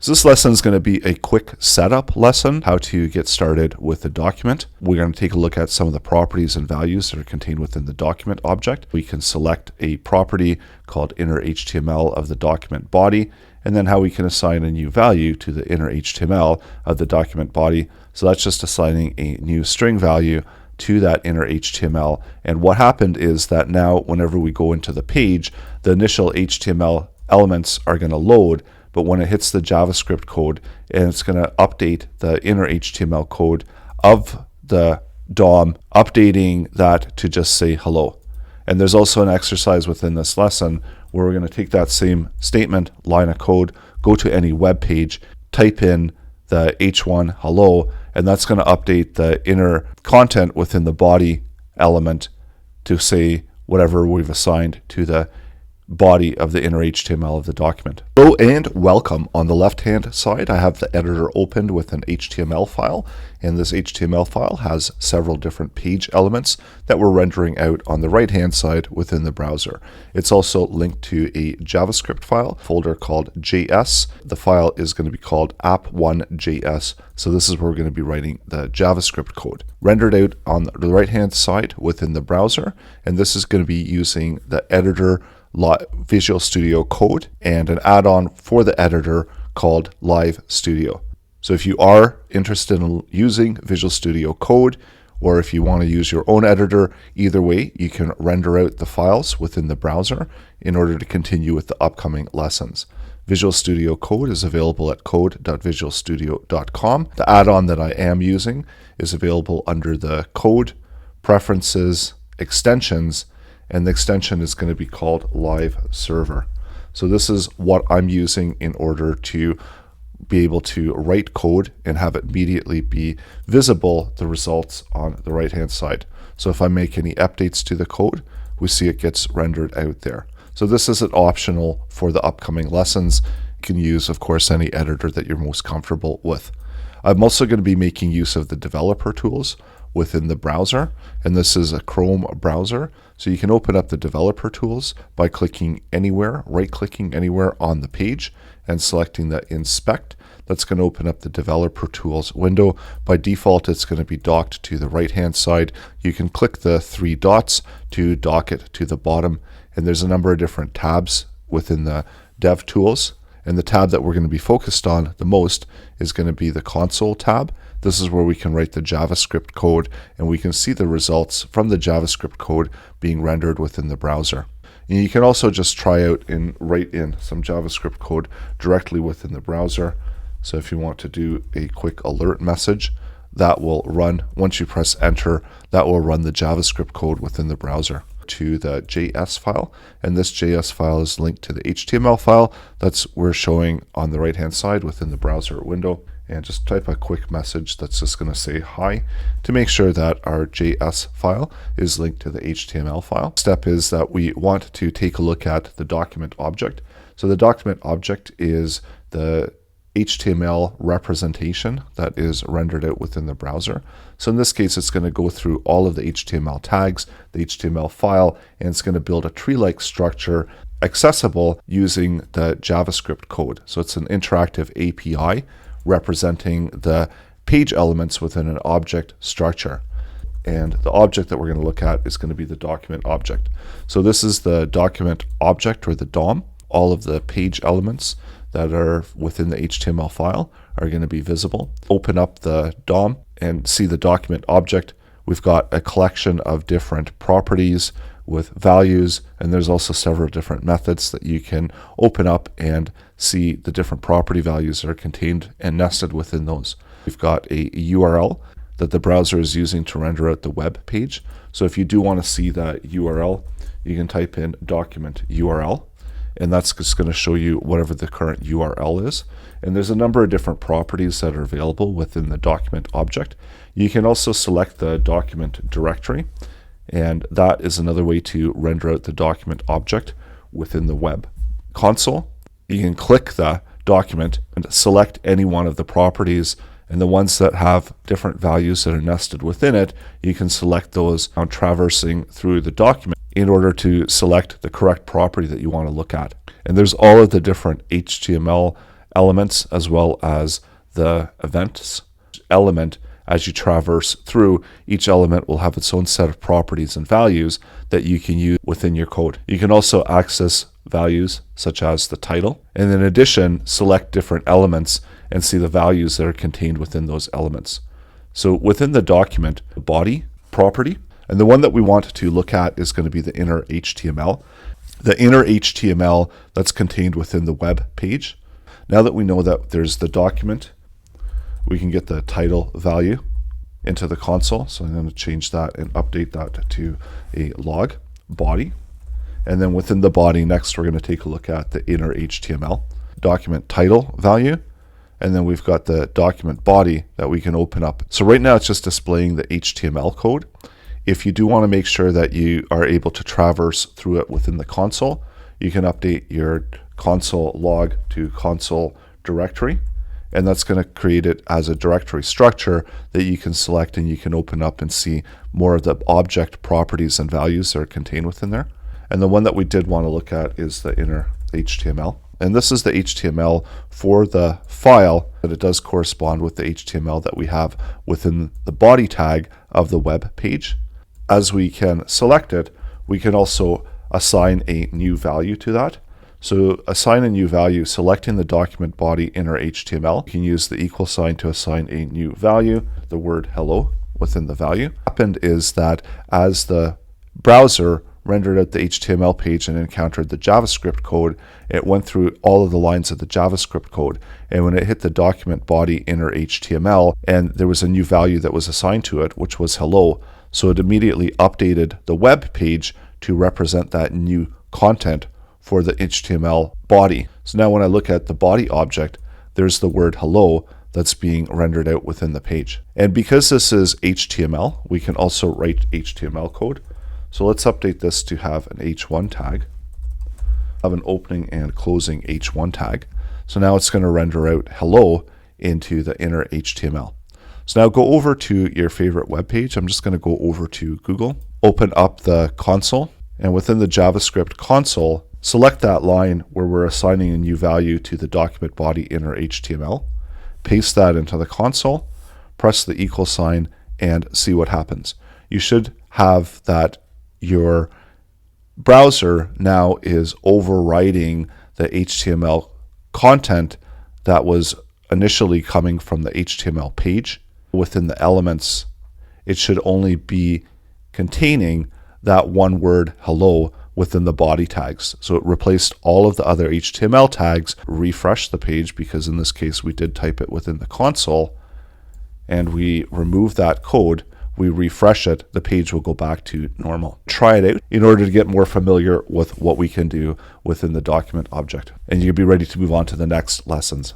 So this lesson is going to be a quick setup lesson, how to get started with the document. We're going to take a look at some of the properties and values that are contained within the document object. We can select a property called inner HTML of the document body, and then how we can assign a new value to the inner HTML of the document body. So that's just assigning a new string value to that inner HTML. And what happened is that now whenever we go into the page, the initial HTML elements are going to load, but when it hits the JavaScript code, and it's going to update the inner HTML code of the DOM, updating that to just say hello. And there's also an exercise within this lesson where we're going to take that same statement, line of code, go to any web page, type in the h1 hello, and that's going to update the inner content within the body element to say whatever we've assigned to the body of the inner HTML of the document. Hello and welcome. On the left hand side, I have the editor opened with an HTML file, and this HTML file has several different page elements that we're rendering out on the right hand side within the browser. It's also linked to a JavaScript file folder called JS. The file is going to be called app1.js, so this is where we're going to be writing the JavaScript code. Rendered out on the right hand side within the browser, and this is going to be using the editor Visual Studio Code and an add-on for the editor called Live Studio. So if you are interested in using Visual Studio Code, or if you want to use your own editor, either way, you can render out the files within the browser in order to continue with the upcoming lessons. Visual Studio Code is available at code.visualstudio.com. The add-on that I am using is available under the Code, Preferences, Extensions, and the extension is going to be called Live Server. So this is what I'm using in order to be able to write code and have it immediately be visible, the results on the right hand side. So if I make any updates to the code, we see it gets rendered out there. So this isn't optional for the upcoming lessons. You can use, of course, any editor that you're most comfortable with. I'm also going to be making use of the developer tools within the browser, and this is a Chrome browser, so you can open up the developer tools by clicking anywhere, right-clicking anywhere on the page and selecting the inspect. That's going to open up the developer tools window. By default, it's going to be docked to the right hand side. You can click the three dots to dock it to the bottom, and there's a number of different tabs within the dev tools, and the tab that we're going to be focused on the most is going to be the console tab. This is where we can write the JavaScript code, and we can see the results from the JavaScript code being rendered within the browser. And you can also just try out and write in some JavaScript code directly within the browser. So if you want to do a quick alert message, that will run, once you press enter, that will run the JavaScript code within the browser to the JS file, and this JS file is linked to the HTML file that's we're showing on the right hand side within the browser window. And just type a quick message that's just going to say hi to make sure that our JS file is linked to the HTML file. Step is that we want to take a look at the document object. So the document object is the HTML representation that is rendered out within the browser. So in this case, it's going to go through all of the HTML tags, the HTML file, and it's going to build a tree-like structure accessible using the JavaScript code. So it's an interactive API representing the page elements within an object structure. And the object that we're going to look at is going to be the document object. So this is the document object, or the DOM. All of the page elements that are within the HTML file are going to be visible. Open up the DOM and see the document object. We've got a collection of different properties with values, and there's also several different methods that you can open up and see the different property values that are contained and nested within those. We've got a URL that the browser is using to render out the web page. So if you do want to see that URL, you can type in document URL, and that's just going to show you whatever the current URL is. And there's a number of different properties that are available within the document object. You can also select the document directory, and that is another way to render out the document object within the web console. You can click the document and select any one of the properties, and the ones that have different values that are nested within it, you can select those on traversing through the document in order to select the correct property that you want to look at. And there's all of the different HTML elements as well as the events element. As you traverse through, each element will have its own set of properties and values that you can use within your code. You can also access values such as the title, and in addition, select different elements and see the values that are contained within those elements. So within the document, the body property, and the one that we want to look at is going to be the inner HTML. The inner HTML that's contained within the web page. Now that we know that there's the document, we can get the title value into the console. So I'm going to change that and update that to a log body. And then within the body, next we're going to take a look at the inner HTML document title value. And then we've got the document body that we can open up. So right now it's just displaying the HTML code. If you do want to make sure that you are able to traverse through it within the console, you can update your console log to console directory. And that's going to create it as a directory structure that you can select and you can open up and see more of the object properties and values that are contained within there. And the one that we did want to look at is the inner HTML. And this is the HTML for the file, but it does correspond with the HTML that we have within the body tag of the web page. As we can select it, we can also assign a new value to that. So assign a new value, selecting the document body inner HTML. You can use the equal sign to assign a new value, the word hello within the value. What happened is that as the browser rendered out the HTML page and encountered the JavaScript code, it went through all of the lines of the JavaScript code. And when it hit the document body inner HTML, and there was a new value that was assigned to it, which was hello, so it immediately updated the web page to represent that new content for the HTML body. So now when I look at the body object, there's the word hello that's being rendered out within the page. And because this is HTML, we can also write HTML code. So let's update this to have an H1 tag, have an opening and closing H1 tag. So now it's going to render out hello into the inner HTML. So now go over to your favorite web page. I'm just going to go over to Google, open up the console, and within the JavaScript console, select that line where we're assigning a new value to the document body inner HTML, paste that into the console, press the equal sign, and see what happens. You should have that your browser now is overriding the HTML content that was initially coming from the HTML page. Within the elements, it should only be containing that one word hello within the body tags. So it replaced all of the other HTML tags, refresh the page, because in this case we did type it within the console, and we remove that code, we refresh it, the page will go back to normal. Try it out in order to get more familiar with what we can do within the document object. And you'll be ready to move on to the next lessons.